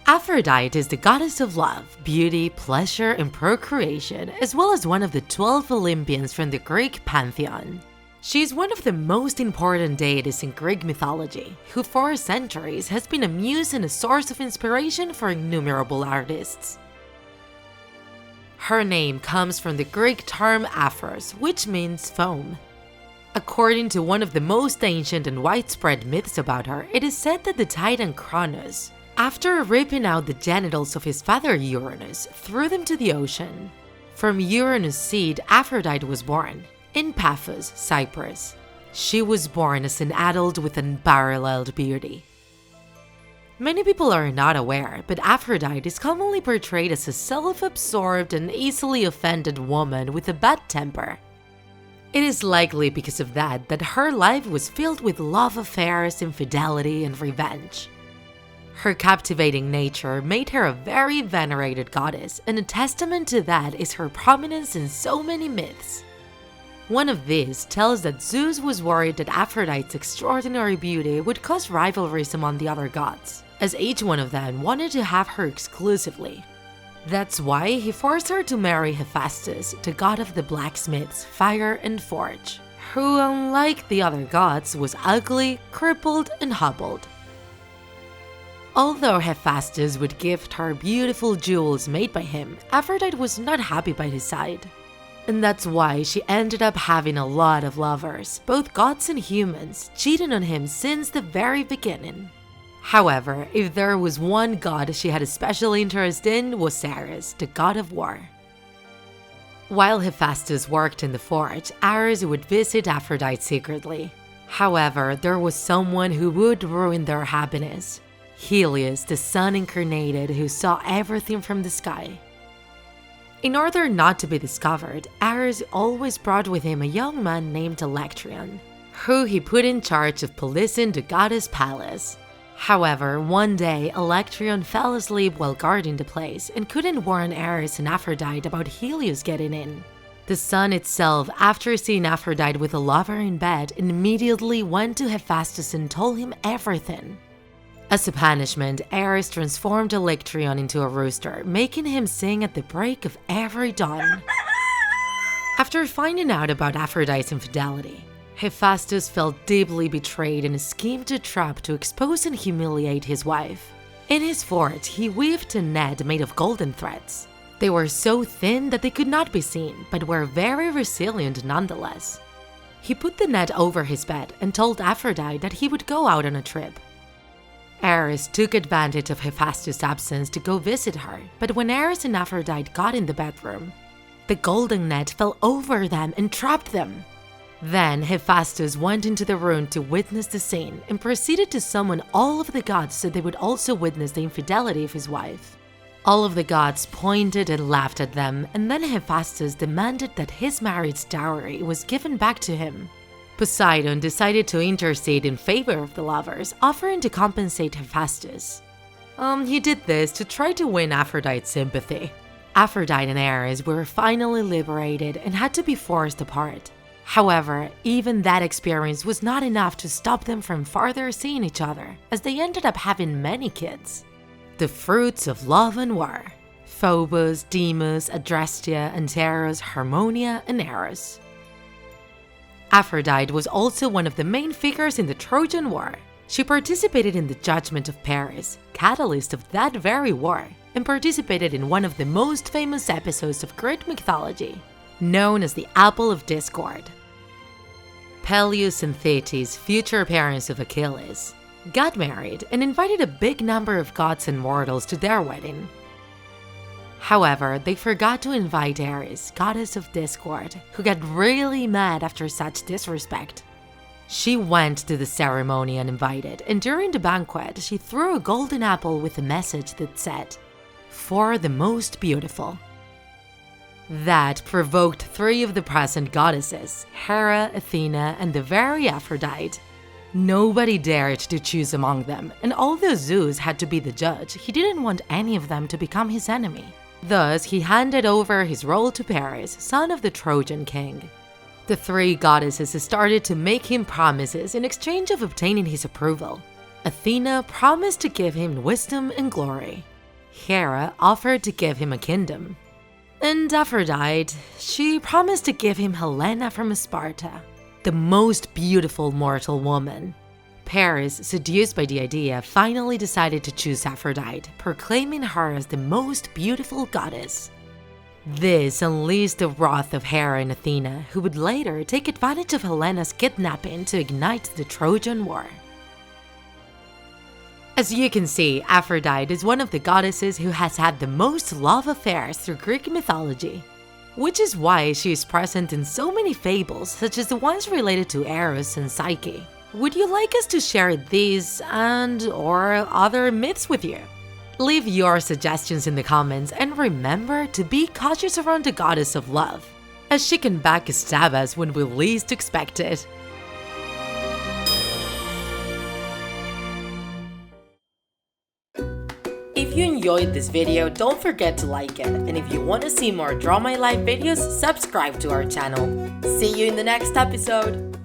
Aphrodite is the goddess of love, beauty, pleasure, and procreation, as well as one of the 12 Olympians from the Greek pantheon. She is one of the most important deities in Greek mythology, who for centuries has been a muse and a source of inspiration for innumerable artists. Her name comes from the Greek term aphros, which means foam. According to one of the most ancient and widespread myths about her, it is said that the titan Kronos, after ripping out the genitals of his father Uranus, threw them to the ocean. From Uranus' seed, Aphrodite was born, in Paphos, Cyprus. She was born as an adult with unparalleled beauty. Many people are not aware, but Aphrodite is commonly portrayed as a self-absorbed and easily offended woman with a bad temper. It is likely because of that her life was filled with love affairs, infidelity, and revenge. Her captivating nature made her a very venerated goddess, and a testament to that is her prominence in so many myths. One of these tells that Zeus was worried that Aphrodite's extraordinary beauty would cause rivalries among the other gods, as each one of them wanted to have her exclusively. That's why he forced her to marry Hephaestus, the god of the blacksmiths, fire, and forge, who, unlike the other gods, was ugly, crippled, and hobbled. Although Hephaestus would gift her beautiful jewels made by him, Aphrodite was not happy by his side. And that's why she ended up having a lot of lovers, both gods and humans, cheating on him since the very beginning. However, if there was one god she had a special interest in, was Ares, the god of war. While Hephaestus worked in the forge, Ares would visit Aphrodite secretly. However, there was someone who would ruin their happiness. Helios, the sun incarnated who saw everything from the sky. In order not to be discovered, Ares always brought with him a young man named Electrion, who he put in charge of policing the goddess' palace. However, one day Electrion fell asleep while guarding the place and couldn't warn Ares and Aphrodite about Helios getting in. The sun itself, after seeing Aphrodite with a lover in bed, immediately went to Hephaestus and told him everything. As a punishment, Ares transformed Electrion into a rooster, making him sing at the break of every dawn. After finding out about Aphrodite's infidelity, Hephaestus felt deeply betrayed and schemed a trap to expose and humiliate his wife. In his forge, he weaved a net made of golden threads. They were so thin that they could not be seen, but were very resilient nonetheless. He put the net over his bed and told Aphrodite that he would go out on a trip. Ares took advantage of Hephaestus' absence to go visit her, but when Ares and Aphrodite got in the bedroom, the golden net fell over them and trapped them. Then Hephaestus went into the room to witness the scene and proceeded to summon all of the gods so they would also witness the infidelity of his wife. All of the gods pointed and laughed at them, and then Hephaestus demanded that his marriage dowry was given back to him. Poseidon decided to intercede in favor of the lovers, offering to compensate Hephaestus. He did this to try to win Aphrodite's sympathy. Aphrodite and Ares were finally liberated and had to be forced apart. However, even that experience was not enough to stop them from farther seeing each other, as they ended up having many kids. The fruits of love and war: Phobos, Deimos, Adrastia, Anteros, Harmonia, and Eros. Aphrodite was also one of the main figures in the Trojan War. She participated in the judgment of Paris, catalyst of that very war, and participated in one of the most famous episodes of Greek mythology, known as the Apple of Discord. Peleus and Thetis, future parents of Achilles, got married and invited a big number of gods and mortals to their wedding. However, they forgot to invite Ares, goddess of discord, who got really mad after such disrespect. She went to the ceremony uninvited, and during the banquet, she threw a golden apple with a message that said, "For the most beautiful." That provoked three of the present goddesses, Hera, Athena, and the very Aphrodite. Nobody dared to choose among them, and although Zeus had to be the judge, he didn't want any of them to become his enemy. Thus, he handed over his role to Paris, son of the Trojan king. The three goddesses started to make him promises in exchange of obtaining his approval. Athena promised to give him wisdom and glory. Hera offered to give him a kingdom. And Aphrodite, she promised to give him Helena from Sparta, the most beautiful mortal woman. Paris, seduced by the idea, finally decided to choose Aphrodite, proclaiming her as the most beautiful goddess. This unleashed the wrath of Hera and Athena, who would later take advantage of Helena's kidnapping to ignite the Trojan War. As you can see, Aphrodite is one of the goddesses who has had the most love affairs through Greek mythology, which is why she is present in so many fables, such as the ones related to Eros and Psyche. Would you like us to share these and/or other myths with you? Leave your suggestions in the comments and remember to be cautious around the goddess of love, as she can backstab us when we least expect it. If you enjoyed this video, don't forget to like it, and if you want to see more Draw My Life videos, subscribe to our channel. See you in the next episode!